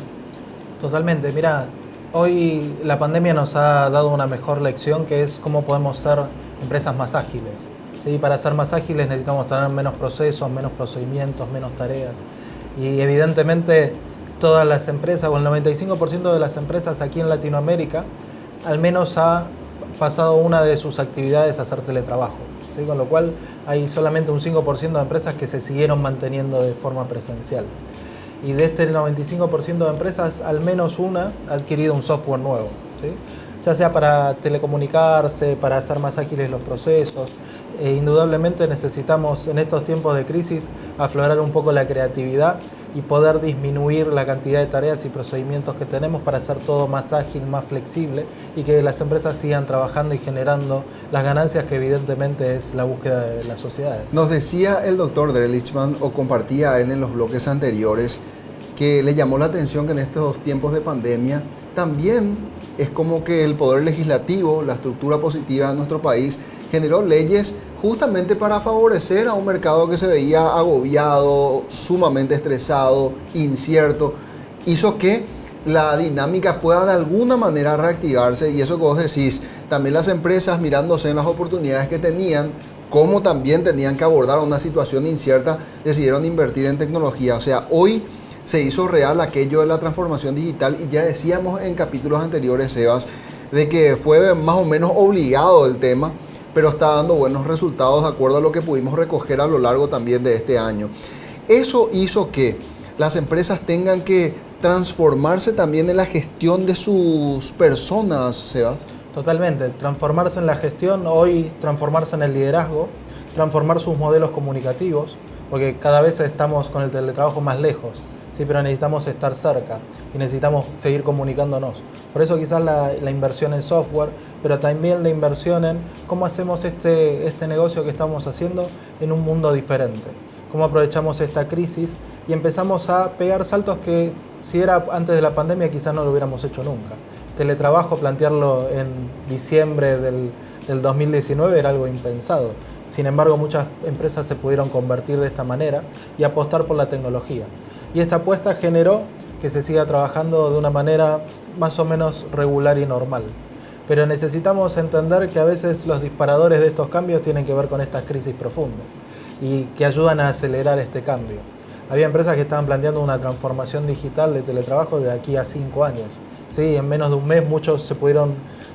Totalmente. Mira, hoy la pandemia nos ha dado una mejor lección, que es cómo podemos ser empresas más ágiles. ¿Sí? Para ser más ágiles necesitamos tener menos procesos, menos procedimientos, menos tareas. Y evidentemente todas las empresas, o el 95% de las empresas aquí en Latinoamérica, al menos ha pasado una de sus actividades a hacer teletrabajo. ¿Sí? Con lo cual hay solamente un 5% de empresas que se siguieron manteniendo de forma presencial. Y de este 95% de empresas, al menos una ha adquirido un software nuevo. ¿Sí? Ya sea para telecomunicarse, para hacer más ágiles los procesos. Indudablemente necesitamos en estos tiempos de crisis aflorar un poco la creatividad y poder disminuir la cantidad de tareas y procedimientos que tenemos para hacer todo más ágil, más flexible y que las empresas sigan trabajando y generando las ganancias que evidentemente es la búsqueda de las sociedades. Nos decía el doctor Drellishman, o compartía él en los bloques anteriores, que le llamó la atención que en estos tiempos de pandemia también es como que el poder legislativo, la estructura positiva de nuestro país, generó leyes justamente para favorecer a un mercado que se veía agobiado, sumamente estresado, incierto. Hizo que la dinámica pueda de alguna manera reactivarse, y eso que vos decís, también las empresas, mirándose en las oportunidades que tenían, como también tenían que abordar una situación incierta, decidieron invertir en tecnología. O sea, hoy se hizo real aquello de la transformación digital, y ya decíamos en capítulos anteriores, Sebas, de que fue más o menos obligado el tema, pero está dando buenos resultados de acuerdo a lo que pudimos recoger a lo largo también de este año. Eso hizo que las empresas tengan que transformarse también en la gestión de sus personas, Sebas. Totalmente, transformarse en la gestión, hoy transformarse en el liderazgo, transformar sus modelos comunicativos, porque cada vez estamos con el teletrabajo más lejos, ¿sí? Pero necesitamos estar cerca y necesitamos seguir comunicándonos. Por eso quizás la inversión en software, pero también la inversión en cómo hacemos este negocio que estamos haciendo en un mundo diferente. Cómo aprovechamos esta crisis y empezamos a pegar saltos que, si era antes de la pandemia, quizás no lo hubiéramos hecho nunca. Teletrabajo, plantearlo en diciembre del 2019 era algo impensado. Sin embargo, muchas empresas se pudieron convertir de esta manera y apostar por la tecnología. Y esta apuesta generó que se siga trabajando de una manera más o menos regular y normal. Pero necesitamos entender que a veces los disparadores de estos cambios tienen que ver con estas crisis profundas y que ayudan a acelerar este cambio. Había empresas que estaban planteando una transformación digital de teletrabajo de aquí a 5 años. ¿Sí? En menos de un mes muchos se pudieron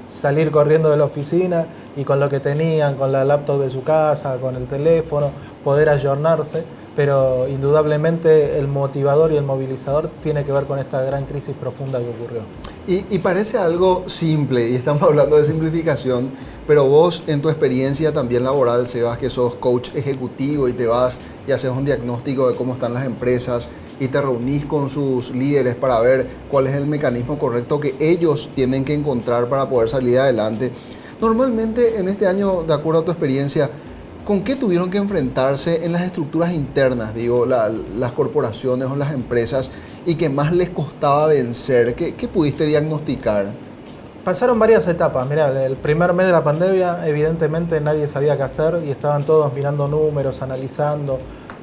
salir corriendo de la oficina y con lo que tenían, con la laptop de su casa, con el teléfono, poder ayornarse. Pero indudablemente el motivador y el movilizador tiene que ver con esta gran crisis profunda que ocurrió. Y parece algo simple, y estamos hablando de simplificación, pero vos, en tu experiencia también laboral, Sebas, que sos coach ejecutivo y te vas y haces un diagnóstico de cómo están las empresas y te reunís con sus líderes para ver cuál es el mecanismo correcto que ellos tienen que encontrar para poder salir adelante. Normalmente en este año, de acuerdo a tu experiencia, ¿con qué tuvieron que enfrentarse en las estructuras internas, digo, las corporaciones o las empresas, y que más les costaba vencer? ¿Qué pudiste diagnosticar? Pasaron varias etapas. Mirá, el primer mes de la pandemia, evidentemente nadie sabía qué hacer y estaban todos mirando números, analizando,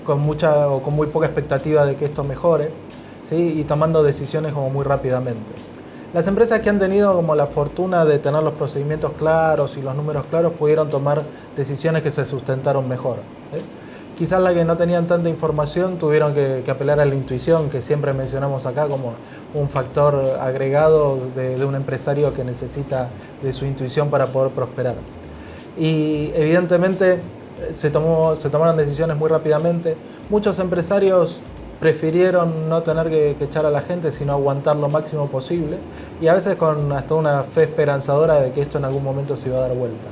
con mucha o con muy poca expectativa de que esto mejore, ¿sí? Y tomando decisiones como muy rápidamente. Las empresas que han tenido como la fortuna de tener los procedimientos claros y los números claros pudieron tomar decisiones que se sustentaron mejor, ¿sí? Quizás las que no tenían tanta información tuvieron que apelar a la intuición, que siempre mencionamos acá como un factor agregado de un empresario que necesita de su intuición para poder prosperar. Y evidentemente se tomaron decisiones muy rápidamente. Muchos empresarios prefirieron no tener que echar a la gente, sino aguantar lo máximo posible, y a veces con hasta una fe esperanzadora de que esto en algún momento se iba a dar vuelta.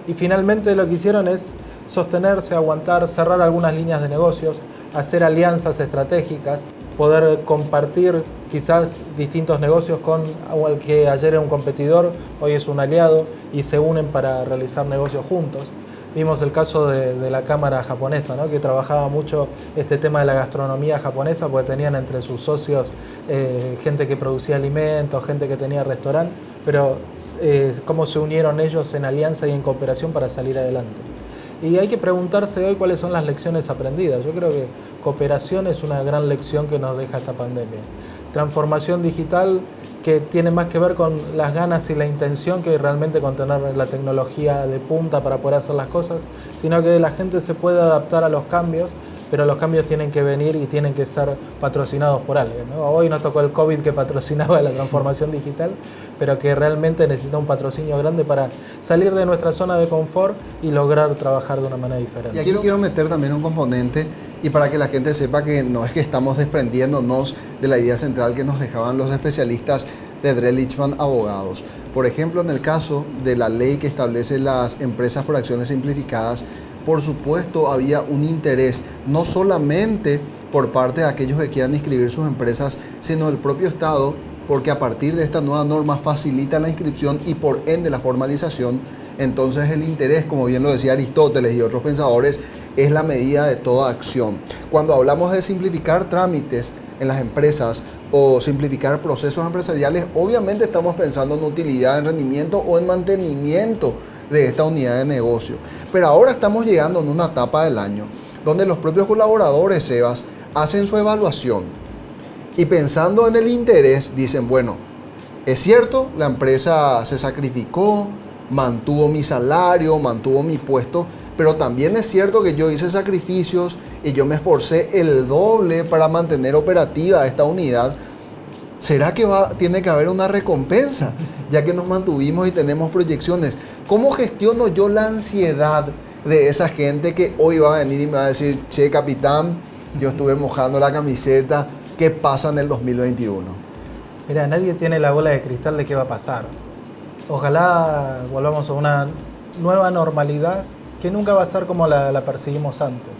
Y finalmente lo que hicieron es sostenerse, aguantar, cerrar algunas líneas de negocios, hacer alianzas estratégicas, poder compartir quizás distintos negocios con el que ayer era un competidor, hoy es un aliado, y se unen para realizar negocios juntos. Vimos el caso de la cámara japonesa, ¿no? Que trabajaba mucho este tema de la gastronomía japonesa, porque tenían entre sus socios gente que producía alimentos, gente que tenía restaurante, pero cómo se unieron ellos en alianza y en cooperación para salir adelante. Y hay que preguntarse hoy cuáles son las lecciones aprendidas. Yo creo que cooperación es una gran lección que nos deja esta pandemia. Transformación digital que tiene más que ver con las ganas y la intención que realmente con tener la tecnología de punta para poder hacer las cosas, sino que la gente se puede adaptar a los cambios, pero los cambios tienen que venir y tienen que ser patrocinados por alguien, ¿no? Hoy nos tocó el COVID que patrocinaba la transformación digital, pero que realmente necesita un patrocinio grande para salir de nuestra zona de confort y lograr trabajar de una manera diferente. Y aquí quiero meter también un componente, y para que la gente sepa que no es que estamos desprendiéndonos de la idea central que nos dejaban los especialistas de Drellishman Abogados. Por ejemplo, en el caso de la ley que establece las empresas por acciones simplificadas, por supuesto había un interés, no solamente por parte de aquellos que quieran inscribir sus empresas, sino del propio Estado, porque a partir de esta nueva norma facilita la inscripción y por ende la formalización. Entonces el interés, como bien lo decía Aristóteles y otros pensadores, es la medida de toda acción. Cuando hablamos de simplificar trámites en las empresas o simplificar procesos empresariales, obviamente estamos pensando en utilidad, en rendimiento o en mantenimiento de esta unidad de negocio. Pero ahora estamos llegando en una etapa del año donde los propios colaboradores, Sebas, hacen su evaluación y pensando en el interés dicen, bueno, es cierto, la empresa se sacrificó, mantuvo mi salario, mantuvo mi puesto, pero también es cierto que yo hice sacrificios y yo me esforcé el doble para mantener operativa esta unidad. ¿Será que tiene que haber una recompensa, ya que nos mantuvimos y tenemos proyecciones? ¿Cómo gestiono yo la ansiedad de esa gente que hoy va a venir y me va a decir, che, capitán, yo estuve mojando la camiseta, ¿qué pasa en el 2021? Mira, nadie tiene la bola de cristal de qué va a pasar. Ojalá volvamos a una nueva normalidad que nunca va a ser como la percibimos antes.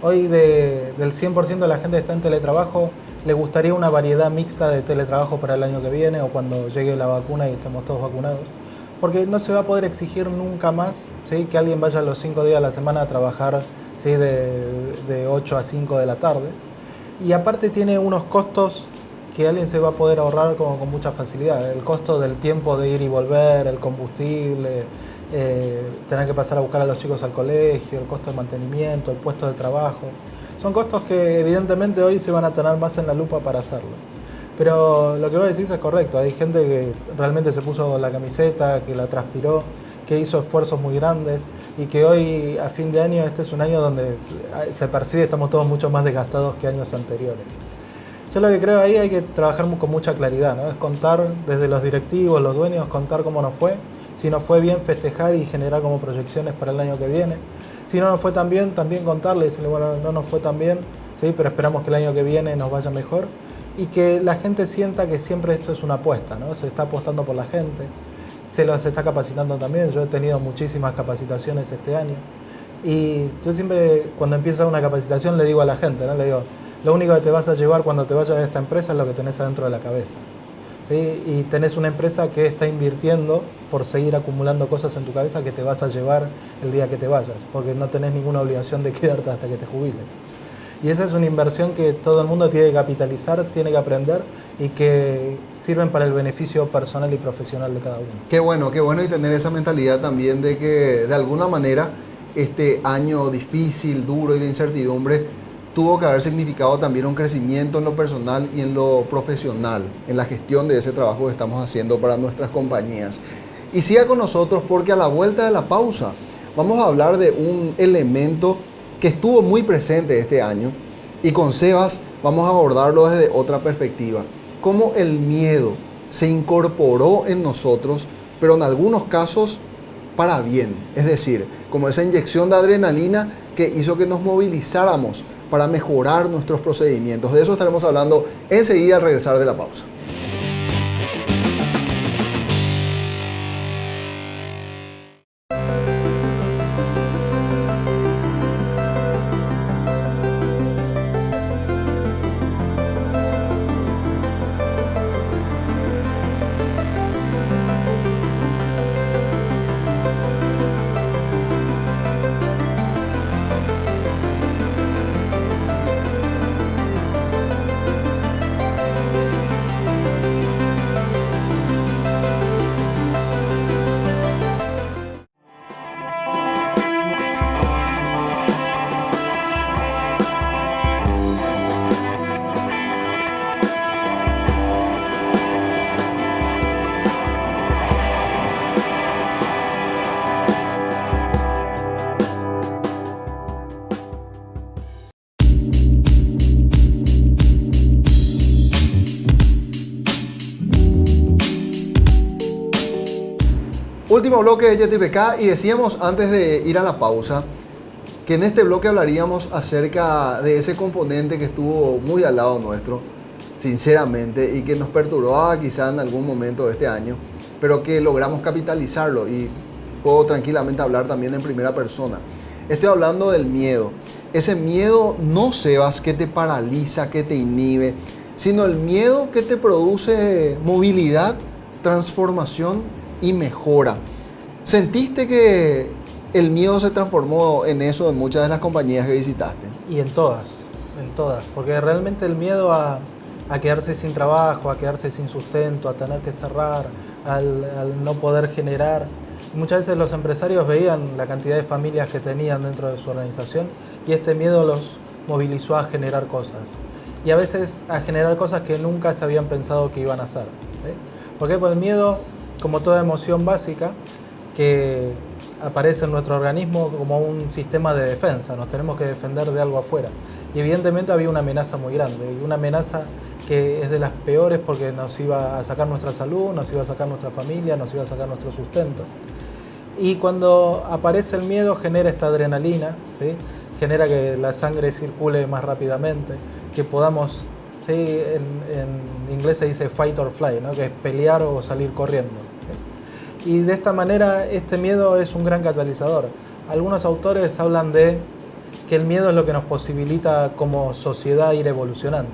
Hoy del 100% de la gente que está en teletrabajo, le gustaría una variedad mixta de teletrabajo para el año que viene o cuando llegue la vacuna y estemos todos vacunados. Porque no se va a poder exigir nunca más, ¿sí?, que alguien vaya los 5 días a la semana a trabajar, ¿sí?, de 8 a 5 de la tarde. Y aparte tiene unos costos que alguien se va a poder ahorrar con mucha facilidad. El costo del tiempo de ir y volver, el combustible, tener que pasar a buscar a los chicos al colegio, el costo de mantenimiento, el puesto de trabajo. Son costos que evidentemente hoy se van a tener más en la lupa para hacerlo. Pero lo que vos decís es correcto, hay gente que realmente se puso la camiseta, que la transpiró, que hizo esfuerzos muy grandes y que hoy a fin de año, este es un año donde se percibe que estamos todos mucho más desgastados que años anteriores. Yo lo que creo ahí hay que trabajar con mucha claridad, ¿no? Es contar desde los directivos, los dueños, contar cómo nos fue. Si nos fue bien, festejar y generar como proyecciones para el año que viene. Si no nos fue tan bien, también contarle, decirle, bueno, no nos fue tan bien, ¿sí?, pero esperamos que el año que viene nos vaya mejor. Y que la gente sienta que siempre esto es una apuesta, ¿no? Se está apostando por la gente, se está capacitando también. Yo he tenido muchísimas capacitaciones este año. Y yo siempre, cuando empieza una capacitación, le digo a la gente, ¿no? Le digo, lo único que te vas a llevar cuando te vayas de esta empresa es lo que tenés adentro de la cabeza. ¿Sí? Y tenés una empresa que está invirtiendo por seguir acumulando cosas en tu cabeza que te vas a llevar el día que te vayas, porque no tenés ninguna obligación de quedarte hasta que te jubiles. Y esa es una inversión que todo el mundo tiene que capitalizar, tiene que aprender y que sirven para el beneficio personal y profesional de cada uno. Qué bueno y tener esa mentalidad también de que de alguna manera este año difícil, duro y de incertidumbre tuvo que haber significado también un crecimiento en lo personal y en lo profesional, en la gestión de ese trabajo que estamos haciendo para nuestras compañías. Y siga con nosotros porque a la vuelta de la pausa vamos a hablar de un elemento que estuvo muy presente este año y con Sebas vamos a abordarlo desde otra perspectiva. Cómo el miedo se incorporó en nosotros, pero en algunos casos para bien. Es decir, como esa inyección de adrenalina que hizo que nos movilizáramos para mejorar nuestros procedimientos. De eso estaremos hablando enseguida al regresar de la pausa. Último bloque de YTPK y decíamos antes de ir a la pausa que en este bloque hablaríamos acerca de ese componente que estuvo muy al lado nuestro, sinceramente, y que nos perturbaba quizá en algún momento de este año, pero que logramos capitalizarlo y puedo tranquilamente hablar también en primera persona. Estoy hablando del miedo. Ese miedo no, Sebas, que te paraliza, que te inhibe, sino el miedo que te produce movilidad, transformación y mejora. ¿Sentiste que el miedo se transformó en eso en muchas de las compañías que visitaste? Y en todas, porque realmente el miedo a quedarse sin trabajo, a quedarse sin sustento, a tener que cerrar, al no poder generar. Muchas veces los empresarios veían la cantidad de familias que tenían dentro de su organización y este miedo los movilizó a generar cosas. Y a veces a generar cosas que nunca se habían pensado que iban a hacer, ¿sí? ¿Por qué? Por el miedo, como toda emoción básica, que aparece en nuestro organismo como un sistema de defensa. Nos tenemos que defender de algo afuera. Y evidentemente había una amenaza muy grande, y una amenaza que es de las peores porque nos iba a sacar nuestra salud, nos iba a sacar nuestra familia, nos iba a sacar nuestro sustento. Y cuando aparece el miedo genera esta adrenalina, ¿sí? Genera que la sangre circule más rápidamente, que podamos, ¿sí? En inglés se dice fight or fly, ¿no? Que es pelear o salir corriendo, ¿sí? Y de esta manera este miedo es un gran catalizador. Algunos autores hablan de que el miedo es lo que nos posibilita como sociedad ir evolucionando.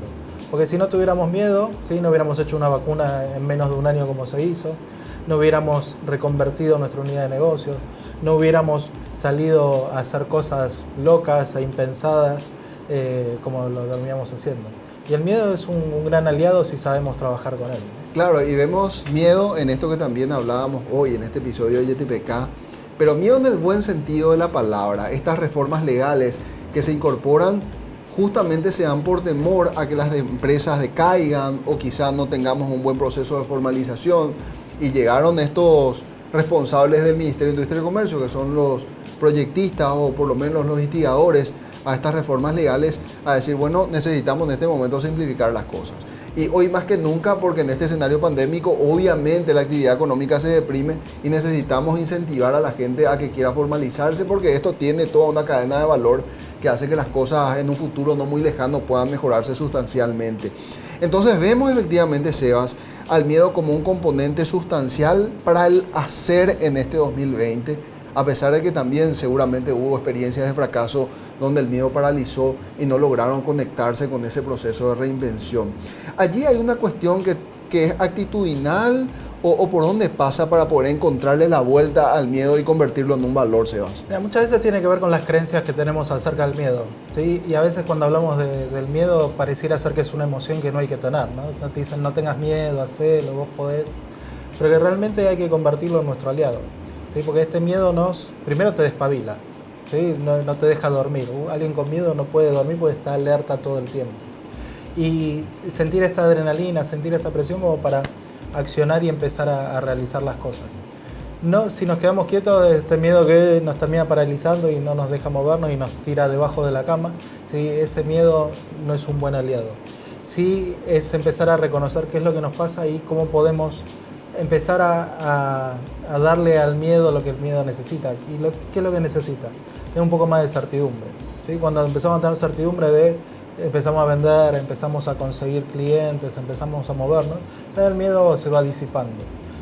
Porque si no tuviéramos miedo, ¿sí? No hubiéramos hecho una vacuna en menos de un año como se hizo, no hubiéramos reconvertido nuestra unidad de negocios, no hubiéramos salido a hacer cosas locas e impensadas como lo veníamos haciendo. Y el miedo es un gran aliado si sabemos trabajar con él. Claro, y vemos miedo en esto que también hablábamos hoy en este episodio de YTPK, pero miedo en el buen sentido de la palabra. Estas reformas legales que se incorporan justamente se dan por temor a que las empresas decaigan o quizás no tengamos un buen proceso de formalización. Y llegaron estos responsables del Ministerio de Industria y Comercio, que son los proyectistas o por lo menos los instigadores a estas reformas legales, a decir, bueno, necesitamos en este momento simplificar las cosas. Y hoy más que nunca, porque en este escenario pandémico, obviamente la actividad económica se deprime y necesitamos incentivar a la gente a que quiera formalizarse, porque esto tiene toda una cadena de valor que hace que las cosas en un futuro no muy lejano puedan mejorarse sustancialmente. Entonces vemos efectivamente, Sebas, al miedo como un componente sustancial para el hacer en este 2020, a pesar de que también seguramente hubo experiencias de fracaso donde el miedo paralizó y no lograron conectarse con ese proceso de reinvención. Allí hay una cuestión que es actitudinal o por dónde pasa para poder encontrarle la vuelta al miedo y convertirlo en un valor, Sebas? Mira, muchas veces tiene que ver con las creencias que tenemos acerca del miedo, ¿sí? Y a veces cuando hablamos del miedo pareciera ser que es una emoción que no hay que tener, ¿no? No te dicen no tengas miedo, hacelo, vos podés, pero que realmente hay que convertirlo en nuestro aliado, ¿sí? Porque este miedo primero te despabila, ¿sí? No te deja dormir. Alguien con miedo no puede dormir porque está alerta todo el tiempo. Y sentir esta adrenalina, sentir esta presión como para accionar y empezar a realizar las cosas. No, si nos quedamos quietos, este miedo que nos termina paralizando y no nos deja movernos y nos tira debajo de la cama, ¿sí? Ese miedo no es un buen aliado. Sí es empezar a reconocer qué es lo que nos pasa y cómo podemos empezar a darle al miedo lo que el miedo necesita. ¿Y qué es lo que necesita? Tener un poco más de certidumbre, ¿sí? Cuando empezamos a tener certidumbre empezamos a vender, empezamos a conseguir clientes, empezamos a movernos, ya el miedo se va disipando.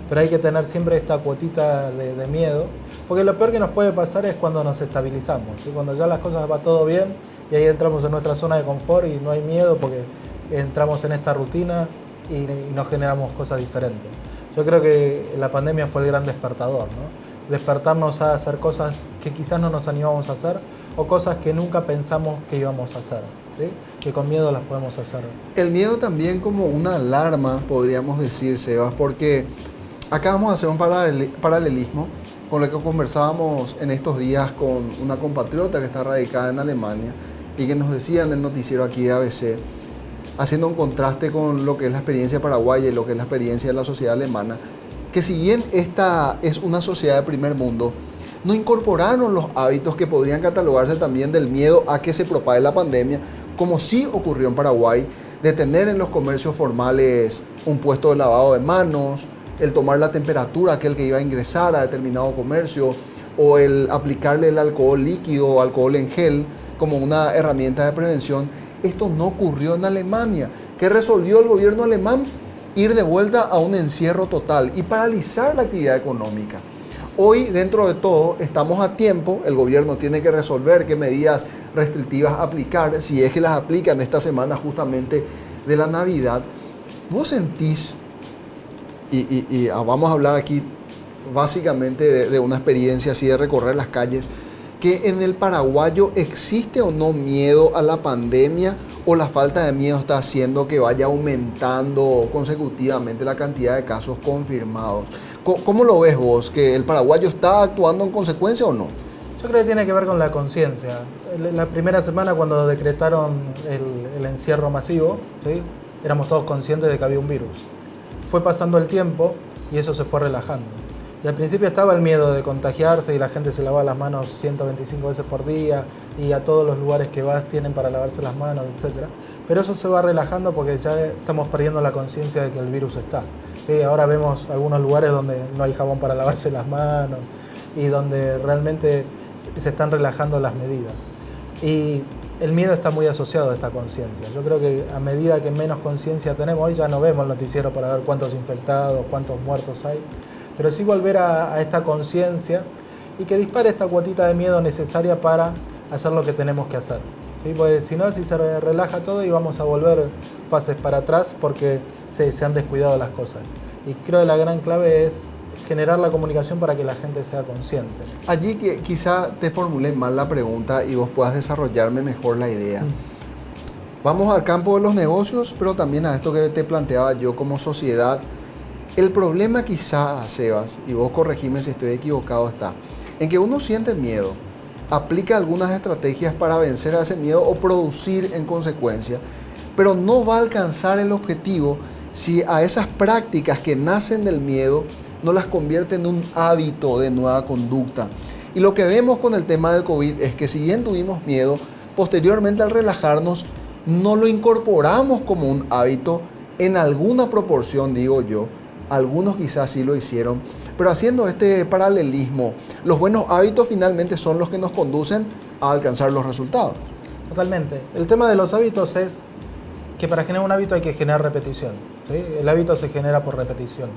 Pero hay que tener siempre esta cuotita de miedo, porque lo peor que nos puede pasar es cuando nos estabilizamos, ¿sí? Cuando ya las cosas va todo bien y ahí entramos en nuestra zona de confort y no hay miedo porque entramos en esta rutina y nos generamos cosas diferentes. Yo creo que la pandemia fue el gran despertador, ¿no? Despertarnos a hacer cosas que quizás no nos animamos a hacer o cosas que nunca pensamos que íbamos a hacer, ¿sí? Que con miedo las podemos hacer. El miedo también como una alarma, podríamos decir, Sebas, porque acá vamos a hacer un paralelismo con lo que conversábamos en estos días con una compatriota que está radicada en Alemania y que nos decía en el noticiero aquí de ABC, haciendo un contraste con lo que es la experiencia paraguaya y lo que es la experiencia de la sociedad alemana, que si bien esta es una sociedad de primer mundo, no incorporaron los hábitos que podrían catalogarse también del miedo a que se propague la pandemia, como sí ocurrió en Paraguay, de tener en los comercios formales un puesto de lavado de manos, el tomar la temperatura a aquel que iba a ingresar a determinado comercio, o el aplicarle el alcohol líquido o alcohol en gel como una herramienta de prevención. Esto no ocurrió en Alemania. ¿Qué resolvió el gobierno alemán? Ir de vuelta a un encierro total y paralizar la actividad económica. Hoy, dentro de todo, estamos a tiempo. El gobierno tiene que resolver qué medidas restrictivas aplicar, si es que las aplican esta semana justamente de la Navidad. ¿Vos sentís, y vamos a hablar aquí básicamente de una experiencia así de recorrer las calles, que en el paraguayo existe o no miedo a la pandemia, o la falta de miedo está haciendo que vaya aumentando consecutivamente la cantidad de casos confirmados? ¿Cómo lo ves vos? ¿Que el paraguayo está actuando en consecuencia o no? Yo creo que tiene que ver con la conciencia. La primera semana cuando decretaron el encierro masivo, ¿sí? Éramos todos conscientes de que había un virus. Fue pasando el tiempo y eso se fue relajando. Y al principio estaba el miedo de contagiarse y la gente se lavaba las manos 125 veces por día y a todos los lugares que vas tienen para lavarse las manos, etc. Pero eso se va relajando porque ya estamos perdiendo la conciencia de que el virus está. ¿Sí? Ahora vemos algunos lugares donde no hay jabón para lavarse las manos y donde realmente se están relajando las medidas. Y el miedo está muy asociado a esta conciencia. Yo creo que a medida que menos conciencia tenemos, hoy ya no vemos el noticiero para ver cuántos infectados, cuántos muertos hay, pero sí volver a esta conciencia y que dispare esta cuotita de miedo necesaria para hacer lo que tenemos que hacer. ¿Sí? Pues si no, si se relaja todo y vamos a volver fases para atrás porque se han descuidado las cosas. Y creo que la gran clave es generar la comunicación para que la gente sea consciente. Allí que quizá te formulé mal la pregunta y vos puedas desarrollarme mejor la idea. Vamos al campo de los negocios, pero también a esto que te planteaba yo como sociedad. El problema quizá, Sebas, y vos corregime si estoy equivocado, está en que uno siente miedo, aplica algunas estrategias para vencer a ese miedo o producir en consecuencia, pero no va a alcanzar el objetivo si a esas prácticas que nacen del miedo no las convierte en un hábito de nueva conducta. Y lo que vemos con el tema del COVID es que si bien tuvimos miedo, posteriormente al relajarnos no lo incorporamos como un hábito en alguna proporción, digo yo. Algunos quizás sí lo hicieron, pero haciendo este paralelismo, los buenos hábitos finalmente son los que nos conducen a alcanzar los resultados. Totalmente. El tema de los hábitos es que para generar un hábito hay que generar repetición, ¿sí? El hábito se genera por repetición.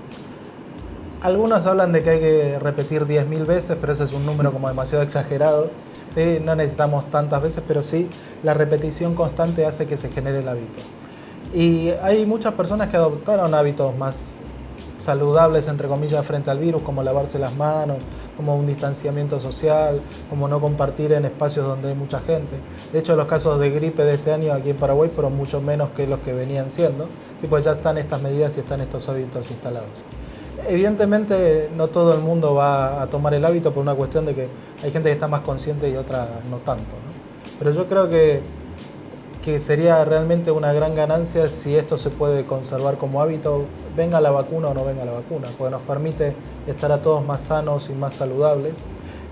Algunos hablan de que hay que repetir 10.000 veces, pero ese es un número como demasiado exagerado, ¿sí? No necesitamos tantas veces, pero sí la repetición constante hace que se genere el hábito. Y hay muchas personas que adoptaron hábitos más saludables, entre comillas, frente al virus, como lavarse las manos, como un distanciamiento social, como no compartir en espacios donde hay mucha gente. De hecho, los casos de gripe de este año aquí en Paraguay fueron mucho menos que los que venían siendo, y pues ya están estas medidas y están estos hábitos instalados. Evidentemente no todo el mundo va a tomar el hábito por una cuestión de que hay gente que está más consciente y otra no tanto, ¿no? Pero yo creo que sería realmente una gran ganancia si esto se puede conservar como hábito, venga la vacuna o no venga la vacuna, porque nos permite estar a todos más sanos y más saludables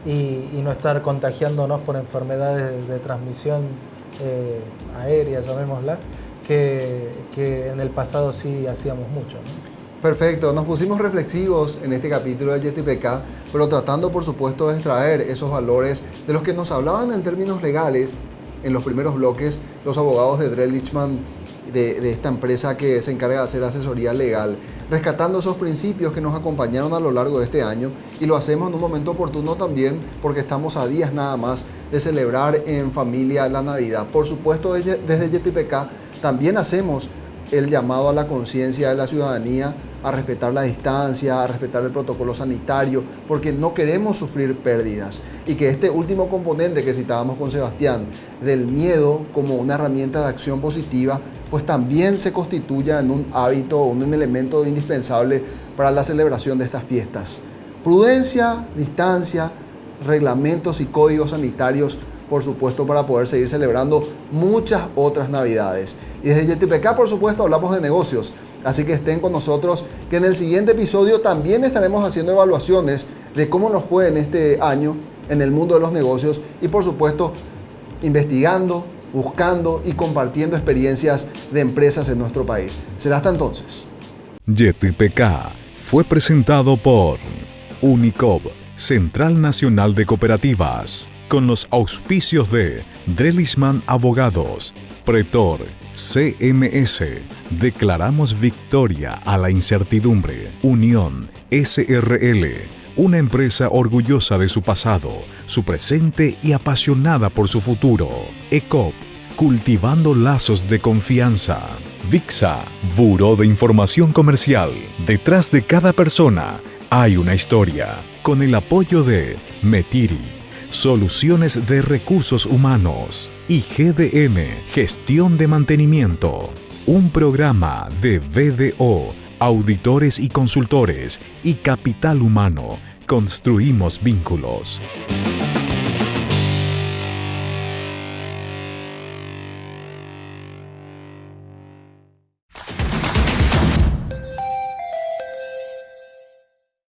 y no estar contagiándonos por enfermedades de transmisión aérea, llamémosla, que en el pasado sí hacíamos mucho, ¿no? Perfecto, nos pusimos reflexivos en este capítulo de YTPK, pero tratando por supuesto de extraer esos valores de los que nos hablaban en términos legales en los primeros bloques los abogados de Drellishman, de esta empresa que se encarga de hacer asesoría legal, rescatando esos principios que nos acompañaron a lo largo de este año, y lo hacemos en un momento oportuno también porque estamos a días nada más de celebrar en familia la Navidad. Por supuesto, desde YTPK también hacemos el llamado a la conciencia de la ciudadanía a respetar la distancia, a respetar el protocolo sanitario, porque no queremos sufrir pérdidas. Y que este último componente que citábamos con Sebastián, del miedo como una herramienta de acción positiva, pues también se constituya en un hábito, un elemento indispensable para la celebración de estas fiestas. Prudencia, distancia, reglamentos y códigos sanitarios, por supuesto, para poder seguir celebrando muchas otras Navidades. Y desde YTPK, por supuesto, hablamos de negocios. Así que estén con nosotros, que en el siguiente episodio también estaremos haciendo evaluaciones de cómo nos fue en este año en el mundo de los negocios y, por supuesto, investigando, buscando y compartiendo experiencias de empresas en nuestro país. Será hasta entonces. YTPK fue presentado por Unicop, Central Nacional de Cooperativas, con los auspicios de Drellishman Abogados, Pretor, CMS, declaramos victoria a la incertidumbre. Unión SRL, una empresa orgullosa de su pasado, su presente y apasionada por su futuro. ECOP, cultivando lazos de confianza. VIXA, Buró de Información Comercial. Detrás de cada persona hay una historia. Con el apoyo de Metiri, Soluciones de Recursos Humanos, y GDM, Gestión de Mantenimiento. Un programa de BDO, Auditores y Consultores y Capital Humano. Construimos vínculos.